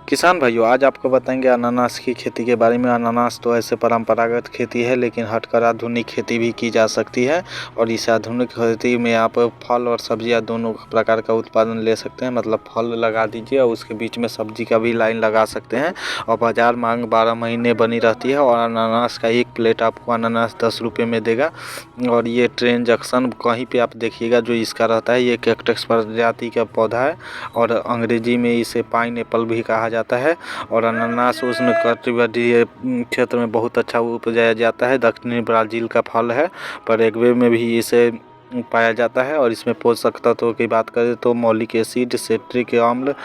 किसान भाइयों, आज आपको बताएंगे अनानास की खेती के बारे में। अनानास तो ऐसे परंपरागत खेती है, लेकिन हटकर आधुनिक खेती भी की जा सकती है। और इस आधुनिक खेती में आप फल और सब्जियां दोनों प्रकार का उत्पादन ले सकते हैं। मतलब फल लगा दीजिए और उसके बीच में सब्जी का भी लाइन लगा सकते हैं। और बाजार मांग 12 महीने बनी रहती है। और अनानास का एक प्लेट आपको अनानास 10 रुपये में देगा। और ये ट्रेन जंक्शन कहीं पर आप देखिएगा जो इसका रहता है, ये कैक्टस प्रजाति का पौधा है और अंग्रेजी में इसे पाइनएप्पल भी कहा जाता है। और अनानास उष्णकटिबंधीय क्षेत्र में बहुत अच्छा उपजाया जाता है। दक्षिणी ब्राज़ील का फल है। पैराग्वे में भी इसे पाया जाता है। और इसमें पोषक तत्वों की बात करें तो मौलिक एसिड, सिट्रिक अम्ल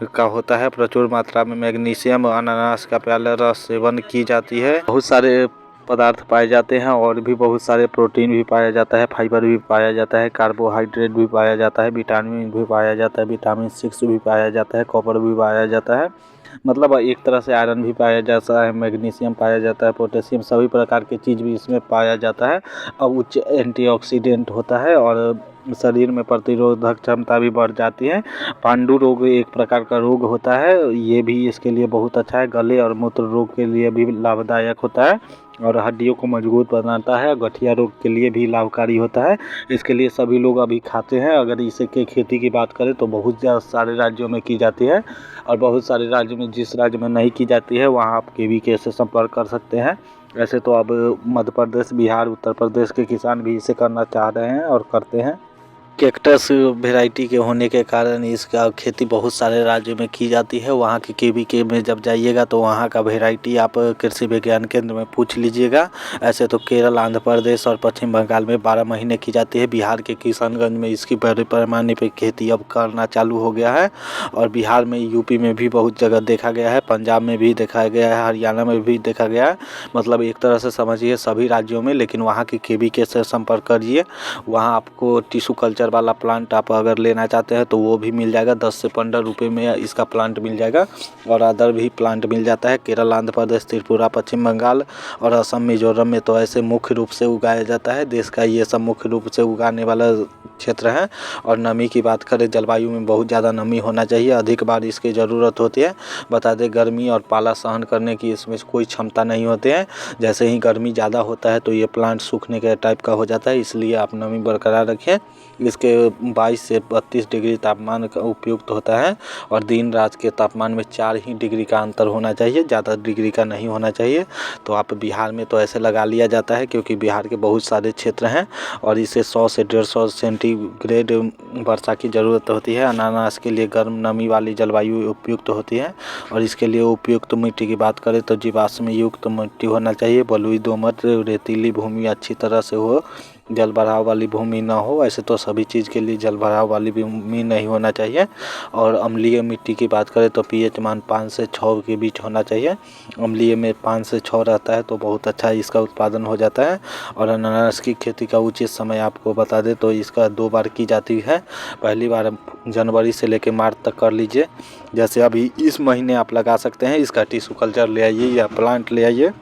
का होता है। प्रचुर मात्रा में मैग्नीशियम, अनानास का प्याला रस सेवन की जाती है। बहुत सारे पदार्थ पाए जाते हैं और भी बहुत सारे प्रोटीन भी पाया जाता है, फाइबर भी पाया जाता है, कार्बोहाइड्रेट भी पाया जाता है, विटामिन भी पाया जाता है, विटामिन 6 भी पाया जाता है, कॉपर भी पाया जाता है। मतलब एक तरह से आयरन भी पाया जाता है, मैग्नीशियम पाया जाता है, पोटेशियम, सभी प्रकार की चीज़ भी इसमें पाया जाता है। और उच्च एंटीऑक्सीडेंट होता है और शरीर में प्रतिरोधक क्षमता भी बढ़ जाती है। पांडु रोग एक प्रकार का रोग होता है, ये भी इसके लिए बहुत अच्छा है। गले और मूत्र रोग के लिए भी लाभदायक होता है और हड्डियों को मजबूत बनाता है। गठिया रोग के लिए भी लाभकारी होता है। इसके लिए सभी लोग अभी खाते हैं। अगर इसे के खेती की बात करें तो बहुत ज़्यादा सारे राज्यों में की जाती है और बहुत सारे राज्यों में, जिस राज्य में नहीं की जाती है वहाँ आप KVK से संपर्क कर सकते हैं। वैसे तो अब मध्य प्रदेश, बिहार, उत्तर प्रदेश के किसान भी इसे करना चाह रहे हैं और करते हैं। कैक्टस वेराइटी के होने के कारण इसका खेती बहुत सारे राज्यों में की जाती है। वहाँ के KVK में जब जाइएगा तो वहाँ का वेराइटी आप कृषि विज्ञान केंद्र में पूछ लीजिएगा। ऐसे तो केरल, आंध्र प्रदेश और पश्चिम बंगाल में 12 महीने की जाती है। बिहार के किशनगंज में इसकी बड़े पैमाने पर खेती अब करना चालू हो गया है। और बिहार में, UP में भी बहुत जगह देखा गया है, पंजाब में भी देखा गया है, हरियाणा में भी देखा गया है। मतलब एक तरह से समझिए सभी राज्यों में। लेकिन वहाँ की KVK से संपर्क करिए, वहाँ आपको टिश्यू कल्चर वाला प्लांट आप अगर लेना चाहते हैं तो वो भी मिल जाएगा। 10 से 15 रुपये में इसका प्लांट मिल जाएगा। और अदर भी प्लांट मिल जाता है। केरल, आंध्र प्रदेश, त्रिपुरा, पश्चिम बंगाल और असम, मिजोरम में तो ऐसे मुख्य रूप से उगाया जाता है। देश का ये सब मुख्य रूप से उगाने वाला क्षेत्र है। और नमी की बात करें, जलवायु में बहुत ज़्यादा नमी होना चाहिए, अधिक बारिश की ज़रूरत होती है। बता दें, गर्मी और पाला सहन करने की इसमें कोई क्षमता नहीं होती है। जैसे ही गर्मी ज़्यादा होता है तो ये प्लांट सूखने के टाइप का हो जाता है, इसलिए आप नमी बरकरार रखें। इसके 22 से 32 डिग्री तापमान का उपयुक्त होता है। और दिन रात के तापमान में 4 ही डिग्री का अंतर होना चाहिए, ज़्यादा डिग्री का नहीं होना चाहिए। तो आप बिहार में तो ऐसे लगा लिया जाता है, क्योंकि बिहार के बहुत सारे क्षेत्र हैं और इसे 100 से 150 सेंटीग्रेड वर्षा की ज़रूरत होती है। अनानास के लिए गर्म नमी वाली जलवायु उपयुक्त होती है। और इसके लिए उपयुक्त मिट्टी की बात करें तो जीवाश्म युक्त मिट्टी होना चाहिए। बलुई, दोमट, रेतीली भूमि अच्छी तरह से हो, जल भराव वाली भूमि ना हो। ऐसे तो सभी चीज़ के लिए जल भराव वाली भूमि नहीं होना चाहिए। और अम्लीय मिट्टी की बात करें तो pH मान 5 से 6 के बीच होना चाहिए। अम्लीय में 5 से 6 रहता है तो बहुत अच्छा इसका उत्पादन हो जाता है। और अनानास की खेती का उचित समय आपको बता दें तो इसका 2 बार की जाती है। पहली बार जनवरी से लेकर मार्च तक कर लीजिए। जैसे अभी इस महीने आप लगा सकते हैं। इसका टिश्यू कल्चर ले आइए या प्लांट ले आइए,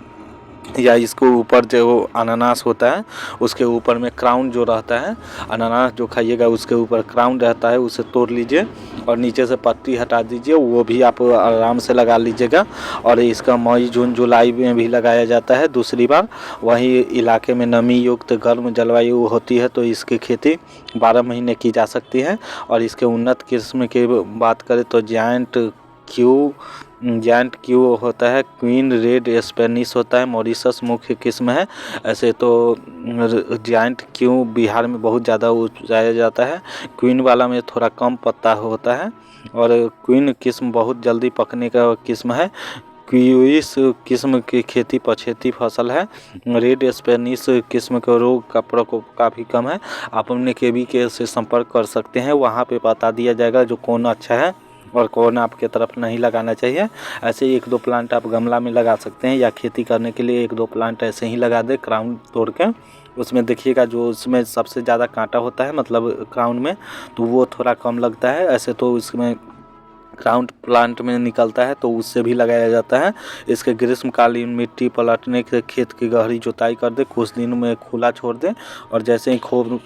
या इसको ऊपर जो अनानास होता है उसके ऊपर में क्राउन जो रहता है, अनानास जो खाइएगा उसके ऊपर क्राउन रहता है, उसे तोड़ लीजिए और नीचे से पत्ती हटा दीजिए। वो भी आप आराम से लगा लीजिएगा। और इसका मई, जून, जुलाई में भी लगाया जाता है दूसरी बार। वहीं इलाके में नमी युक्त गर्म जलवायु होती है तो इसकी खेती 12 महीने की जा सकती है। और इसके उन्नत किस्म की बात करें तो जायंट क्यू होता है, क्वीन रेड स्पेनिश होता है, मॉरिशस मुख्य किस्म है। ऐसे तो जायंट क्यू बिहार में बहुत ज़्यादा उगाया जाता है। क्वीन वाला में थोड़ा कम पत्ता होता है और क्वीन किस्म बहुत जल्दी पकने का किस्म है। क्यूइस किस्म की खेती पछेती फसल है। रेड स्पेनिश किस्म के रोग का प्रकोप काफ़ी कम है। आप अपने KVK से संपर्क कर सकते हैं, वहाँ पे बता दिया जाएगा जो कौन अच्छा है और कौन आपके तरफ नहीं लगाना चाहिए। ऐसे ही 1-2 प्लांट आप गमला में लगा सकते हैं या खेती करने के लिए 1-2 प्लांट ऐसे ही लगा दें क्राउन तोड़ के। उसमें देखिएगा जो उसमें सबसे ज़्यादा कांटा होता है, मतलब क्राउन में, तो वो थोड़ा कम लगता है। ऐसे तो इसमें क्राउन प्लांट में निकलता है तो उससे भी लगाया जाता है। इसके ग्रीष्मकालीन मिट्टी पलटने के खेत की गहरी जुताई कर दे, कुछ दिन में खुला छोड़ दें और जैसे ही खूब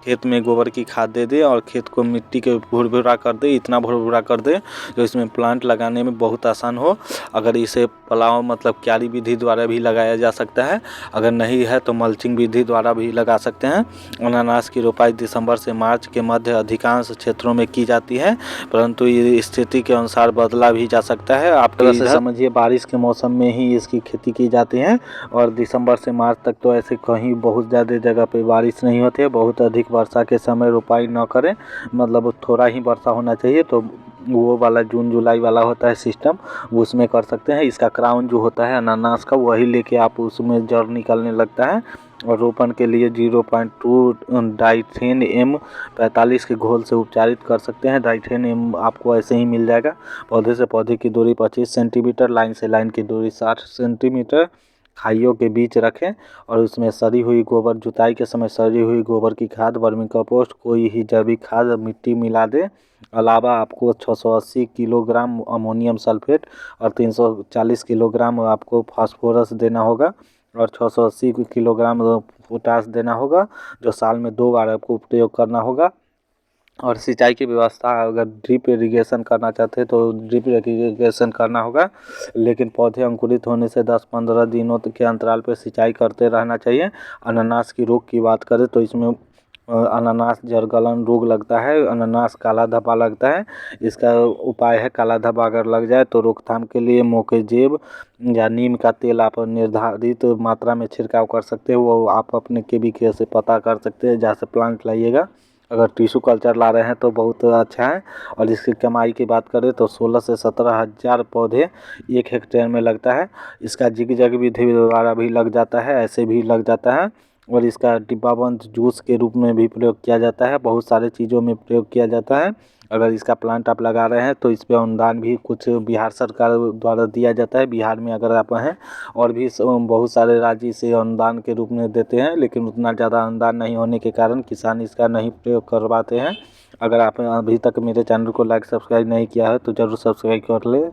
खेत में गोबर की खाद दे दे और खेत को मिट्टी के भुरभुरा कर दे, इतना भुरभुरा कर दे जो इसमें प्लांट लगाने में बहुत आसान हो। अगर इसे पलाव मतलब क्यारी विधि द्वारा भी लगाया जा सकता है, अगर नहीं है तो मल्चिंग विधि द्वारा भी लगा सकते हैं। अनानास की रोपाई दिसंबर से मार्च के मध्य अधिकांश क्षेत्रों में की जाती है, परंतु ये स्थिति के अनुसार बदला भी जा सकता है। आप वैसे समझिए बारिश के मौसम में ही इसकी खेती की जाती है और दिसंबर से मार्च तक तो ऐसे कहीं बहुत ज़्यादा जगह पे बारिश नहीं होती है। बहुत अधिक वर्षा के समय रोपाई न करें, मतलब थोड़ा ही वर्षा होना चाहिए, तो वो वाला जून जुलाई वाला होता है सिस्टम, उसमें कर सकते हैं। इसका क्राउन जो होता है अनानास का, वही लेके आप उसमें जड़ निकलने लगता है। और रोपण के लिए 0.2 डाइथेन M 45 के घोल से उपचारित कर सकते हैं। डाइथेन M आपको ऐसे ही मिल जाएगा। पौधे से पौधे की दूरी 25 सेंटीमीटर, लाइन से लाइन की दूरी 60 सेंटीमीटर खाइयों के बीच रखें और उसमें सड़ी हुई गोबर, जुताई के समय सड़ी हुई गोबर की खाद, वर्मी कंपोस्ट, कोई ही जैविक खाद मिट्टी मिला दे। अलावा आपको 680 किलोग्राम अमोनियम सल्फेट और 340 किलोग्राम आपको फास्फोरस देना होगा और 680 किलोग्राम पोटास देना होगा, जो साल में 2 बार आपको प्रयोग करना होगा। और सिंचाई की व्यवस्था, अगर ड्रिप इरिगेशन करना चाहते हैं तो ड्रिप इरिगेशन करना होगा, लेकिन पौधे अंकुरित होने से 10-15 दिनों के अंतराल पर सिंचाई करते रहना चाहिए। अनानास की रोग की बात करें तो इसमें अनानास जड़गलन रोग लगता है, अनानास काला धब्बा लगता है। इसका उपाय है, काला धब्बा अगर लग जाए तो रोकथाम के लिए मोकेजेब या नीम का तेल आप निर्धारित मात्रा में छिड़काव कर सकते हैं। वो आप अपने केवीके से पता कर सकते हैं जहाँ से प्लांट लाइएगा। अगर टिश्यू कल्चर ला रहे हैं तो बहुत अच्छा है। और इसकी कमाई की बात करें तो 16 से 17 हज़ार पौधे 1 हेक्टेयर में लगता है। इसका जिग-जैग विधि द्वारा भी लग जाता है, ऐसे भी लग जाता है। और इसका डिब्बाबंद जूस के रूप में भी प्रयोग किया जाता है, बहुत सारे चीज़ों में प्रयोग किया जाता है। अगर इसका प्लांट आप लगा रहे हैं तो इस पे अनुदान भी कुछ बिहार सरकार द्वारा दिया जाता है। बिहार में अगर आप हैं, और भी बहुत सारे राज्य इसे अनुदान के रूप में देते हैं, लेकिन उतना ज़्यादा अनुदान नहीं होने के कारण किसान इसका नहीं प्रयोग करवाते हैं। अगर आप अभी तक मेरे चैनल को लाइक सब्सक्राइब नहीं किया है तो ज़रूर सब्सक्राइब कर ले।